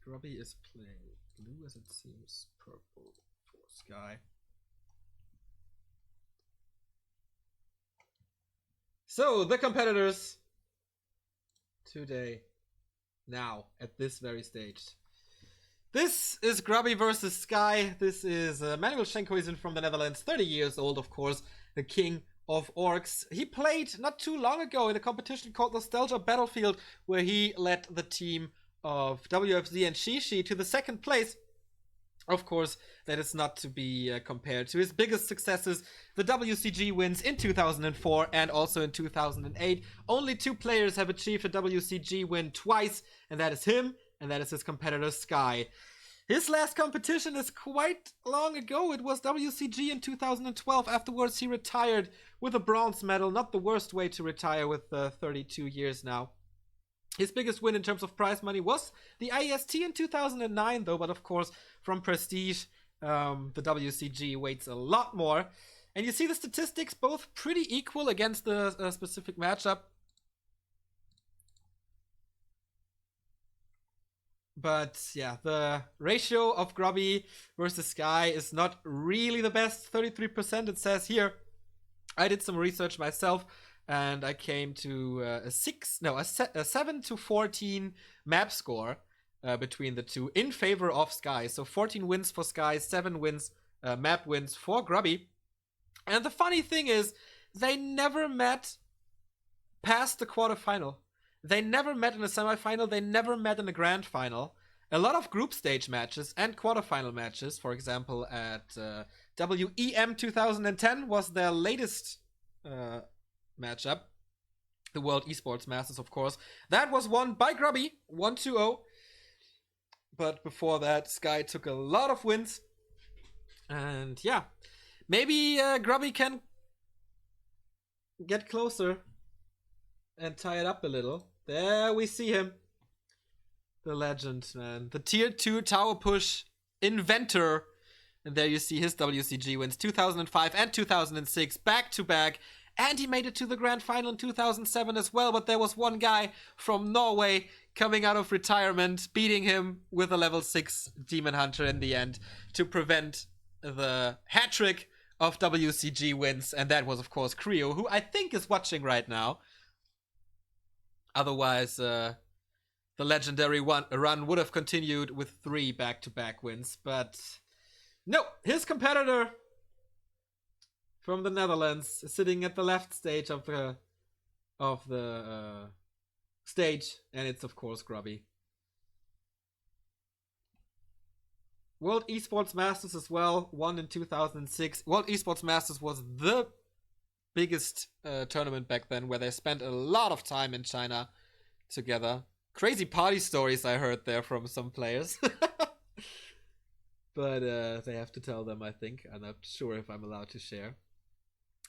Grubby is playing blue as it seems purple for Sky. So, the competitors today, now, at this very stage. This is Grubby versus Sky. This is Manuel Schenkoisen from the Netherlands, 30 years old, of course, the king of orcs. He played not too long ago in a competition called Nostalgia Battlefield, where he led the team of WFZ and Shishi to the second place. Of course, that is not to be compared to his biggest successes, the WCG wins in 2004 and also in 2008. Only 2 players have achieved a WCG win twice, and that is him, and that is his competitor Sky. His last competition is quite long ago. It was WCG in 2012. Afterwards, he retired with a bronze medal. Not the worst way to retire with 32 years now. His biggest win in terms of prize money was the IEST in 2009, though, but of course, from prestige, the WCG weights a lot more. And you see the statistics both pretty equal against the specific matchup. But yeah, the ratio of Grubby versus Sky is not really the best. 33% it says here. I did some research myself, and I came to a 7 to 14 map score between the two in favor of Sky. So 14 wins for Sky, 7 wins, map wins for Grubby. And the funny thing is, they never met past the quarterfinal. They never met in a semifinal. They never met in a grand final. A lot of group stage matches and quarterfinal matches, for example, at WEM 2010 was their latest matchup. The World Esports Masters, of course. That was won by Grubby, 1-2-0. But before that, Sky took a lot of wins. And yeah, maybe Grubby can get closer and tie it up a little. There we see him. The legend, man. The tier 2 tower push inventor. And there you see his WCG wins 2005 and 2006 back to back. And he made it to the grand final in 2007 as well. But there was one guy from Norway coming out of retirement, beating him with a level 6 Demon Hunter in the end to prevent the hat trick of WCG wins. And that was, of course, Creo, who I think is watching right now. Otherwise, the legendary run would have continued with 3 back-to-back wins. But no, his competitor from the Netherlands is sitting at the left stage of the stage, and it's of course Grubby. World Esports Masters as well, won in 2006. World Esports Masters was the biggest tournament back then, where they spent a lot of time in China together. Crazy party stories I heard there from some players. But they have to tell them, I think. I'm not sure if I'm allowed to share.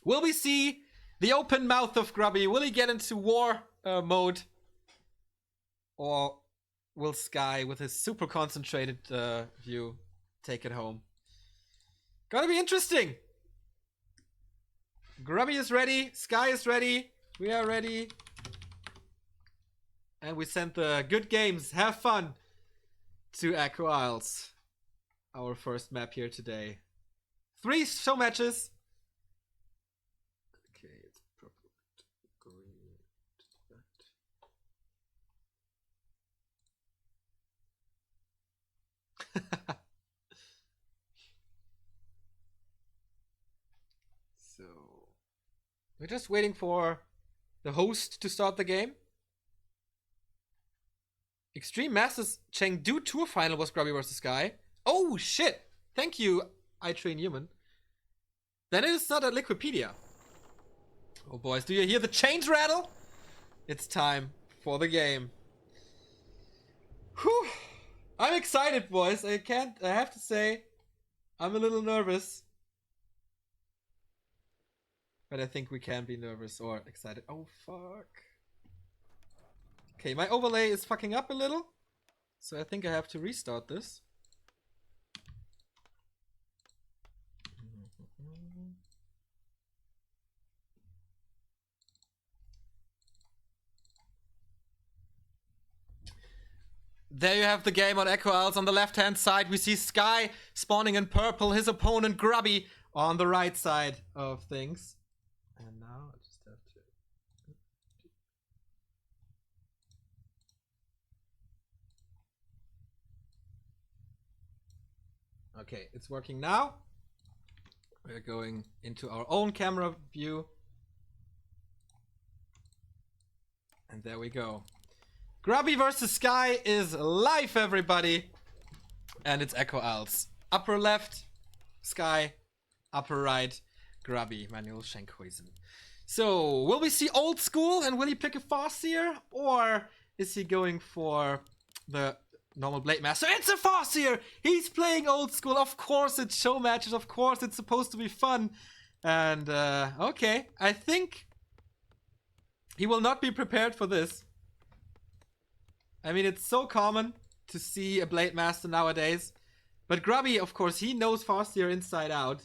Will we see the open mouth of Grubby? Will he get into war mode? Or will Sky, with his super concentrated view, take it home? Gonna be interesting. Grubby is ready. Sky is ready. We are ready. And we sent the good games. Have fun to Echo Isles. Our first map here today. 3 show matches. Okay, it's purple, green, that. So, we're just waiting for the host to start the game. Extreme Masters Chengdu Tour Final was Grubby vs. Sky. Oh shit! Thank you, I Train Human. Then it is not a Liquipedia. Oh boys, do you hear the chains rattle? It's time for the game. Whew! I'm excited, boys. I have to say, I'm a little nervous. But I think we can be nervous or excited. Oh fuck. Okay, my overlay is fucking up a little. So I think I have to restart this. There you have the game on Echo Isles. On the left-hand side, we see Sky spawning in purple. His opponent, Grubby, on the right side of things. And now I just have to... Okay, it's working now. We're going into our own camera view. And there we go. Grubby versus Sky is live, everybody. And it's Echo Isles. Upper left, Sky. Upper right, Grubby, Manuel Schenkhuisen. So, will we see old school and will he pick a Farseer? Or is he going for the normal Blade Master? It's a Farseer! He's playing old school. Of course it's show matches. Of course it's supposed to be fun. And, okay. I think he will not be prepared for this. I mean, it's so common to see a Blade Master nowadays. But Grubby, of course, he knows Farseer inside out.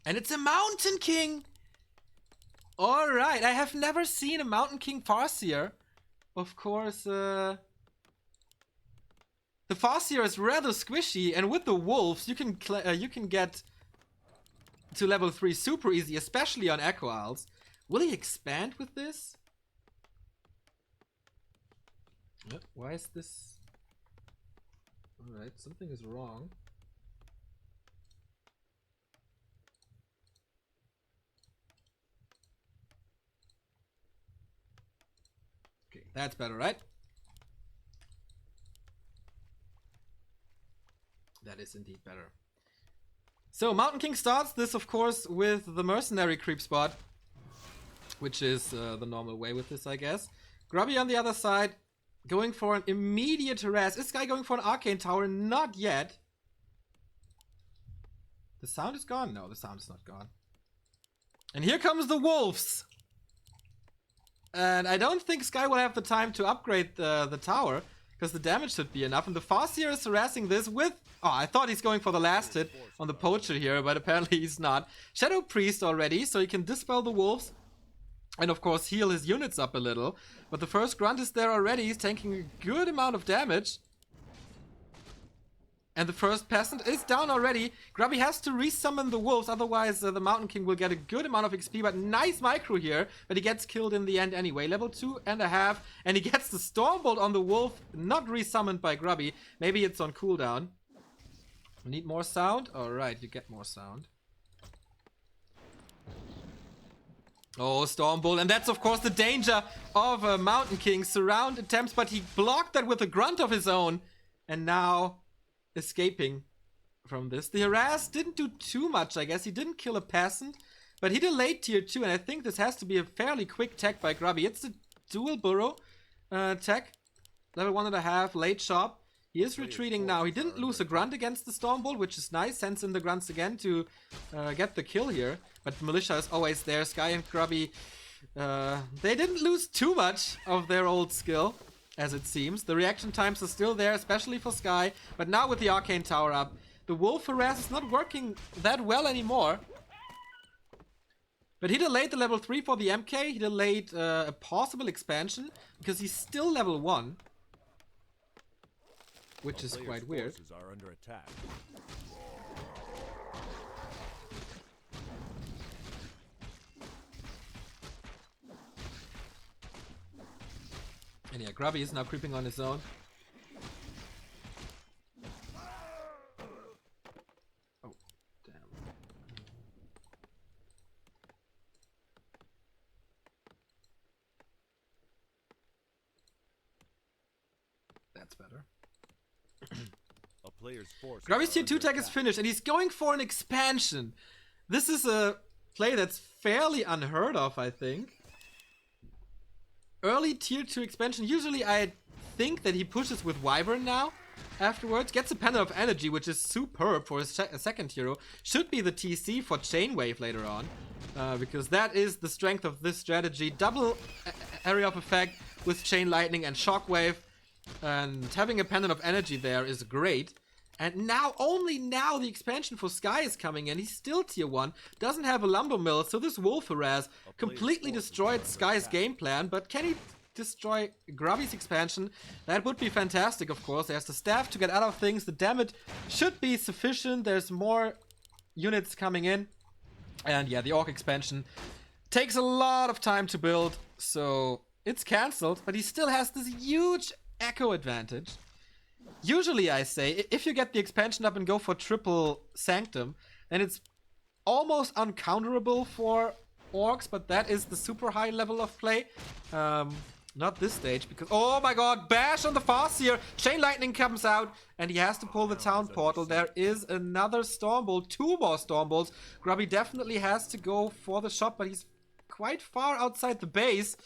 And it's a Mountain King! Alright, I have never seen a Mountain King Farseer. Of course, the Farseer is rather squishy, and with the wolves, you can get to level 3 super easy, especially on Echo Isles. Will he expand with this? Why is this? Alright, something is wrong. Okay, that's better, right? That is indeed better. So, Mountain King starts this, of course, with the Mercenary creep spot, which is the normal way with this, I guess. Grubby on the other side, going for an immediate harass. Is Sky going for an Arcane Tower? Not yet. The sound is gone? No, the sound is not gone. And here comes the wolves. And I don't think Sky will have the time to upgrade the tower, because the damage should be enough. And the Farseer is harassing this with... Oh, I thought he's going for the last hit on the Poacher here, but apparently he's not. Shadow Priest already, so he can dispel the wolves. And of course heal his units up a little. But the first grunt is there already. He's taking a good amount of damage. And the first peasant is down already. Grubby has to resummon the wolves, otherwise the Mountain King will get a good amount of XP. But nice micro here, but he gets killed in the end anyway. Level 2.5, and he gets the Stormbolt on the wolf, not resummoned by Grubby. Maybe it's on cooldown. Need more sound? Alright, you get more sound. Oh, Stormbolt, and that's of course the danger of a Mountain King. Surround attempts, but he blocked that with a grunt of his own. And now escaping from this. The harass didn't do too much, I guess. He didn't kill a peasant, but he delayed tier 2, and I think this has to be a fairly quick tech by Grubby. It's a dual burrow tech. Level 1.5, late shop. He is retreating now. He didn't lose a grunt against the Stormbolt, which is nice. Sends in the grunts again to get the kill here. But Militia is always there. Sky and Grubby, they didn't lose too much of their old skill, as it seems. The reaction times are still there, especially for Sky. But now with the Arcane Tower up, the Wolf harass is not working that well anymore. But he delayed the level 3 for the MK. He delayed a possible expansion, because he's still level 1. Which is quite weird. Are under attack. And yeah, Grubby is now creeping on his own. Oh, damn. That's better. Grubby's tier 2 tech is finished, and he's going for an expansion. This is a play that's fairly unheard of, I think. Early tier 2 expansion. Usually I think that he pushes with Wyvern now. Afterwards, gets a Pendant of Energy, which is superb for a second hero. Should be the TC for Chainwave later on. Because that is the strength of this strategy. Double area of effect with Chain Lightning and Shockwave. And having a Pendant of Energy there is great. And now, only now, the expansion for Sky is coming in. He's still tier 1, doesn't have a Lumber Mill, so this Wolf Harass completely destroyed Sky's game plan. But can he destroy Grubby's expansion. That would be fantastic, of course. There's the staff to get out of things. The damage should be sufficient. There's more units coming in. And yeah, the Orc expansion takes a lot of time to build. So it's cancelled. But he still has this huge echo advantage. Usually, I say, if you get the expansion up and go for triple Sanctum, then it's almost uncounterable for Orcs, but that is the super high level of play. Not this stage, because... Oh my god, bash on the Farseer! Chain Lightning comes out, and he has to pull the town portal. There is another Stormbolt, 2 more Stormbolts. Grubby definitely has to go for the shot, but he's quite far outside the base.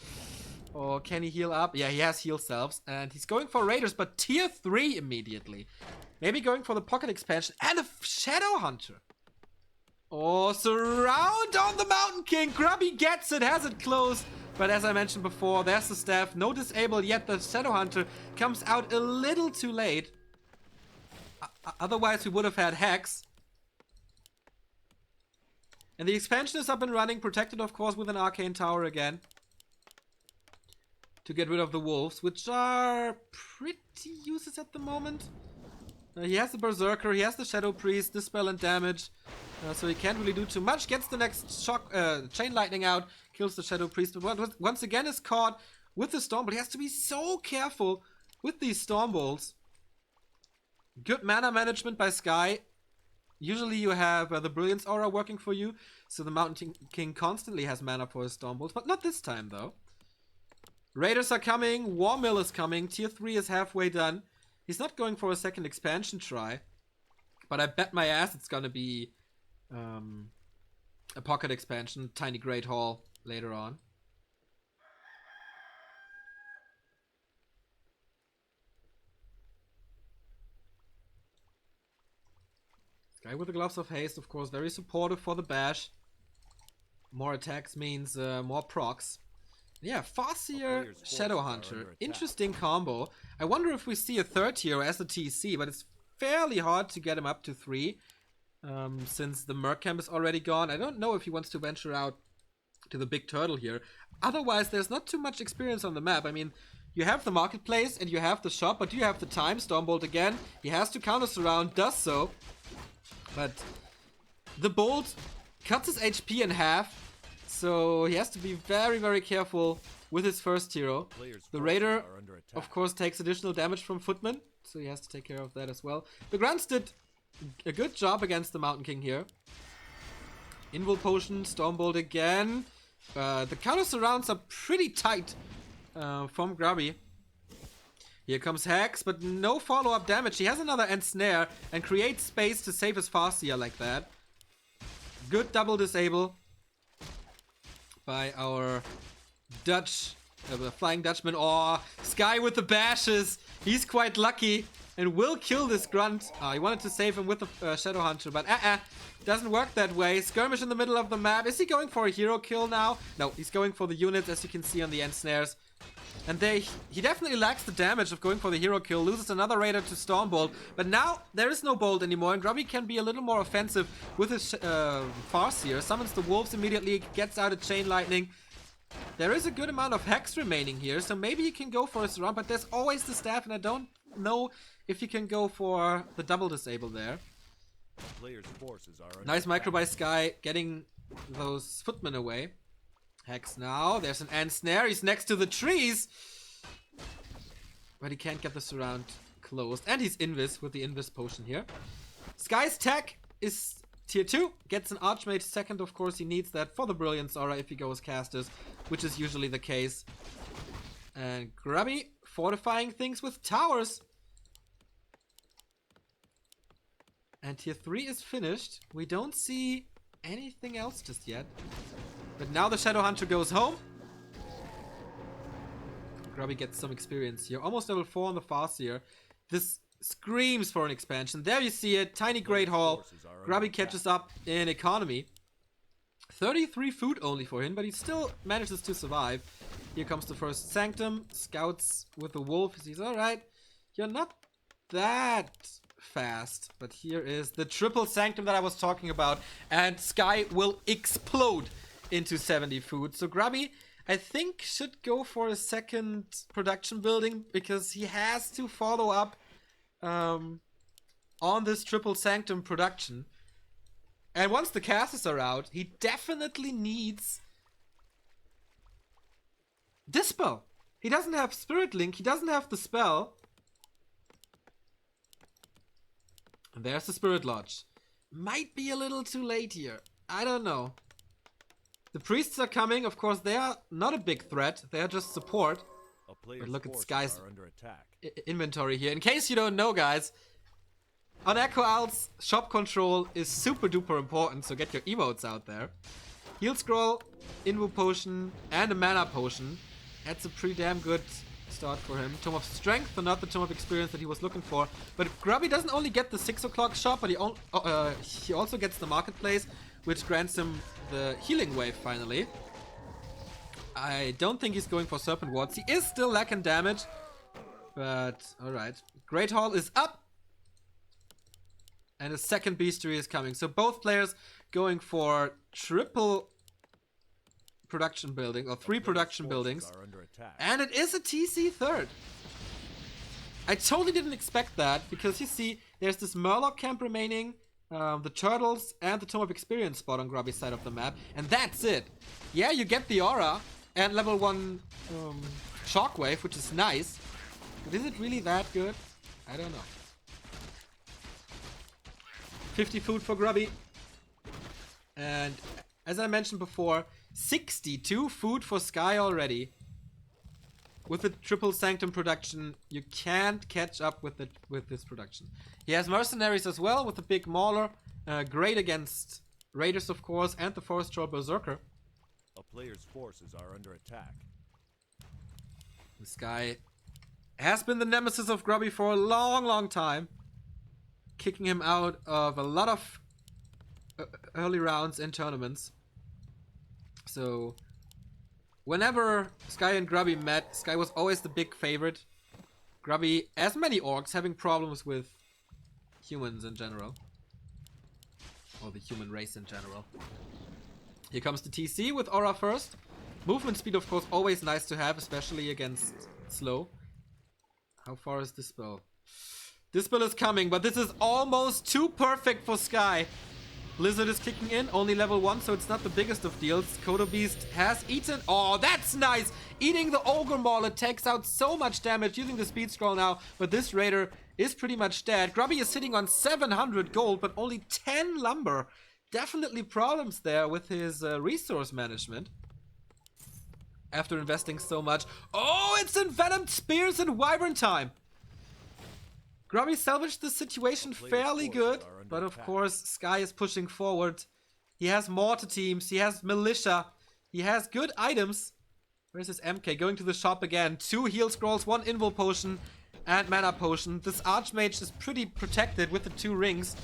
Or can he heal up? Yeah, he has heal selves. And he's going for Raiders, but tier 3 immediately. Maybe going for the pocket expansion and a Shadow Hunter. Oh, surround on the Mountain King. Grubby gets it, has it close. But as I mentioned before, there's the staff. No disable yet. The Shadow Hunter comes out a little too late. Otherwise, we would have had Hex. And the expansion is up and running. Protected, of course, with an Arcane Tower again. To get rid of the wolves, which are pretty useless at the moment. He has the Berserker, he has the Shadow Priest, Dispel and Damage. So he can't really do too much. Gets the next shock, Chain Lightning out, kills the Shadow Priest. But once again is caught with the Stormbolt. He has to be so careful with these Stormbolts. Good mana management by Sky. Usually you have the Brilliance Aura working for you. So the Mountain King constantly has mana for his Stormbolts. But not this time though. Raiders are coming, War Mill is coming, tier 3 is halfway done. He's not going for a second expansion try. But I bet my ass it's gonna be a pocket expansion, Tiny Great Hall later on. Guy with the Gloves of Haste, of course, very supportive for the bash. More attacks means more procs. Yeah, Farseer, Shadow Hunter. Interesting combo. I wonder if we see a third hero as a TC, but it's fairly hard to get him up to 3. Since the Merc Camp is already gone. I don't know if he wants to venture out to the Big Turtle here. Otherwise, there's not too much experience on the map. I mean, you have the Marketplace and you have the shop, but you have the time. Stormbolt again. He has to counter surround, does so. But the Bolt cuts his HP in half. So he has to be very, very careful with his first hero. The Raider, of course, takes additional damage from Footman. So he has to take care of that as well. The Grunts did a good job against the Mountain King here. Invul Potion, Stormbolt again. The counter surrounds are pretty tight from Grubby. Here comes Hex, but no follow-up damage. He has another Ensnare and creates space to save his Farseer like that. Good double disable by our Dutch, the Flying Dutchman. Oh, Sky with the bashes. He's quite lucky and will kill this Grunt. He wanted to save him with the Shadow Hunter, but doesn't work that way. Skirmish in the middle of the map. Is he going for a hero kill now? No, he's going for the units, as you can see on the Ensnares. And he definitely lacks the damage of going for the hero kill. Loses another Raider to Stormbolt. But now there is no Bolt anymore. And Grubby can be a little more offensive with his Farseer. Summons the Wolves immediately. Gets out a Chain Lightning. There is a good amount of Hex remaining here. So maybe he can go for a surround. But there's always the staff. And I don't know if he can go for the double disable there. Nice micro by Sky. Getting those Footmen away. Hex now. There's an Ensnare. He's next to the trees. But he can't get the surround closed. And he's Invis with the Invis potion here. Sky's tech is tier 2. Gets an Archmage second. Of course, he needs that for the Brilliance Aura if he goes casters, which is usually the case. And Grubby fortifying things with towers. And tier 3 is finished. We don't see anything else just yet. But now the Shadow Hunter goes home. Grubby gets some experience here. Almost level 4 on the Farseer. This screams for an expansion. There you see it. Tiny Great Hall. Grubby catches up in economy. 33 food only for him, but he still manages to survive. Here comes the first Sanctum. Scouts with the wolf. He's alright. You're not that fast. But here is the triple Sanctum that I was talking about. And Sky will explode into 70 food. So Grubby, I think should go for a second production building because he has to follow up on this triple sanctum production. And once the casters are out, he definitely needs Dispel. He doesn't have Spirit Link, he doesn't have the spell. And there's the Spirit Lodge. Might be a little too late here. I don't know. The priests are coming. Of course, they are not a big threat. They are just support. But look at Sky's inventory here. In case you don't know, guys, on Echo Owl's shop control is super duper important. So get your emotes out there. Heal Scroll, Invo Potion, and a Mana Potion. That's a pretty damn good start for him. Tome of Strength, but not the Tome of Experience that he was looking for. But Grubby doesn't only get the 6 o'clock shop, but he also gets the Marketplace, which grants him the Healing Wave finally. I don't think he's going for Serpent Wards. He is still lacking damage, but alright. Great Hall is up! And a second Bestiary is coming. So both players going for triple production building, or 3 production buildings. And it is a TC third. I totally didn't expect that, because you see, there's this Murloc camp remaining, the Turtles, and the Tome of Experience spot on Grubby's side of the map, and that's it. Yeah, you get the Aura, and level 1 Shockwave, which is nice, but is it really that good? I don't know. 50 food for Grubby. And as I mentioned before, 62 food for Sky already. With the triple sanctum production, you can't catch up with this production. He has mercenaries as well with the big mauler, great against raiders of course, and the forest troll berserker. A player's forces are under attack. This guy has been the nemesis of Grubby for a long time, kicking him out of a lot of early rounds in tournaments. So whenever Sky and Grubby met, Sky was always the big favorite. Grubby, as many orcs, having problems with humans in general. Or the human race in general. Here comes the TC with Aura first. Movement speed, of course, always nice to have, especially against slow. How far is Dispel? Dispel is coming, but this is almost too perfect for Sky. Blizzard is kicking in, only level 1, so it's not the biggest of deals. Kodo Beast has eaten. Oh, that's nice! Eating the Ogre Maul, it takes out so much damage using the speed scroll now, but this raider is pretty much dead. Grubby is sitting on 700 gold, but only 10 lumber. Definitely problems there with his resource management. After investing so much. Oh, it's Envenomed Spears and Wyvern time! Grubby salvaged the situation fairly good, but of course Sky is pushing forward. He has mortar teams, he has militia, he has good items. Where's his MK? Going to the shop again. 2 heal scrolls, 1 invul potion, and mana potion. This archmage is pretty protected with the 2 rings.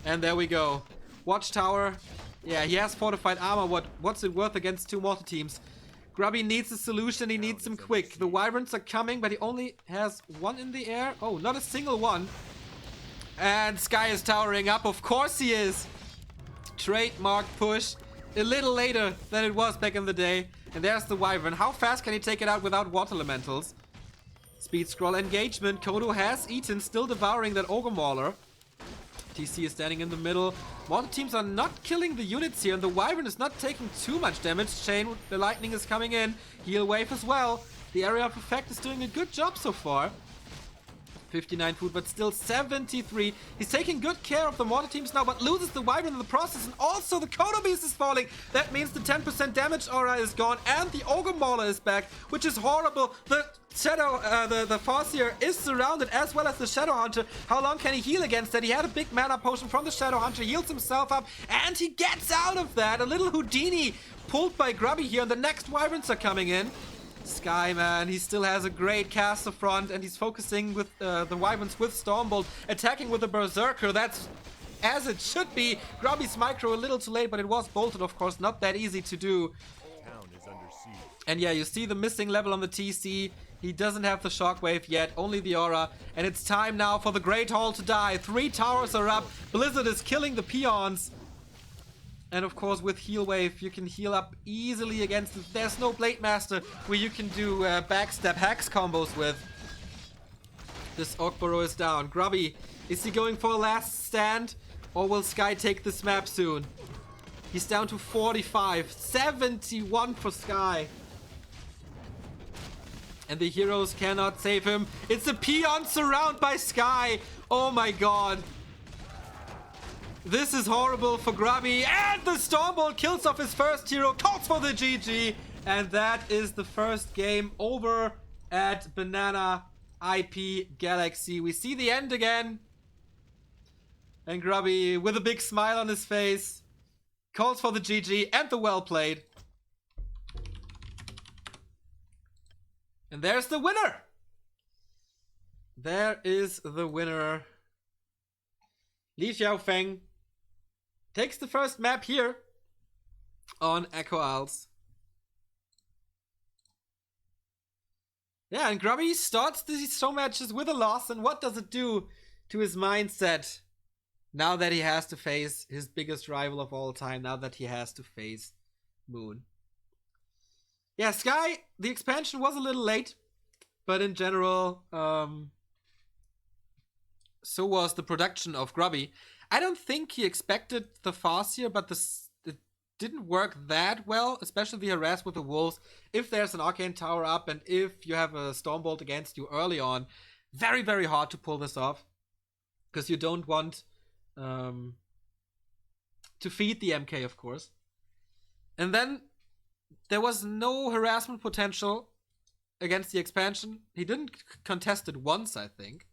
And there we go. Watchtower. Yeah, he has fortified armor. What's it worth against 2 mortar teams? Grubby needs a solution, he needs them quick. The wyverns are coming, but he only has 1 in the air. Oh, not a single one. And Sky is towering up, of course he is. Trademark push. A little later than it was back in the day. And there's the wyvern. How fast can he take it out without water elementals? Speed scroll engagement. Kodo has eaten, still devouring that ogre mauler. TC is standing in the middle. Mortar teams are not killing the units here, and the wyvern is not taking too much damage. Chain, the lightning is coming in. Heal wave as well. The area of effect is doing a good job so far. 59 food, but still 73. He's taking good care of the mortar teams now, but loses the wyvern in the process, and also the Kodo Beast is falling. That means the 10% damage aura is gone, and the ogre mauler is back, which is horrible. The Shadow, the Farseer is surrounded, as well as the Shadow Hunter. How long can he heal against that? He had a big mana potion from the Shadow Hunter, heals himself up, and he gets out of that. A little Houdini pulled by Grubby here, and the next wyverns are coming in. Sky, man, he still has a great caster front, and he's focusing with the wyverns with Stormbolt, attacking with the Berserker. That's as it should be. Grubby's micro a little too late, but it was bolted, of course, not that easy to do. Town is under siege. And yeah, you see the missing level on the TC. He doesn't have the shockwave yet, only the aura. And it's time now for the Great Hall to die. 3 towers are up. Blizzard is killing the peons. And of course with Heal Wave you can heal up easily against it. There's no Blade Master where you can do backstab hex combos with. This Orc Burrow is down. Grubby, is he going for a last stand? Or will Sky take this map soon? He's down to 45. 71 for Sky. And the heroes cannot save him. It's a peon surround by Sky. Oh my god. This is horrible for Grubby. And the Stormbolt kills off his first hero. Calls for the GG. And that is the first game over at Banana IP Galaxy. We see the end again. And Grubby, with a big smile on his face, calls for the GG and the well played. And there's the winner. There is the winner. Li Xiaofeng takes the first map here on Echo Isles. Yeah, and Grubby starts these show matches with a loss, and what does it do to his mindset now that he has to face his biggest rival of all time, now that he has to face Moon? Yeah, Sky, the expansion was a little late, but in general, so was the production of Grubby. I don't think he expected the Farseer, but it didn't work that well, especially the harass with the wolves. If there's an Arcane Tower up and if you have a Stormbolt against you early on, very, very hard to pull this off. Because you don't want to feed the MK, of course. And then there was no harassment potential against the expansion. He didn't contest it once, I think.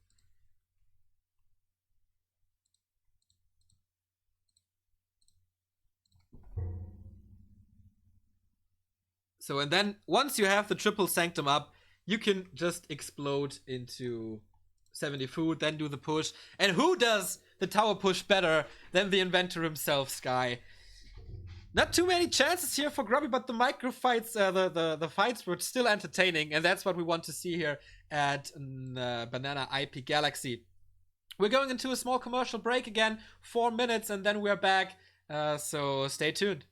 So, and then once you have the triple sanctum up, you can just explode into 70 food, then do the push. And who does the tower push better than the inventor himself, Sky? Not too many chances here for Grubby, but the micro fights, the fights were still entertaining, and that's what we want to see here at Banana IP Galaxy. We're going into a small commercial break again, 4 minutes, and then we're back. So stay tuned.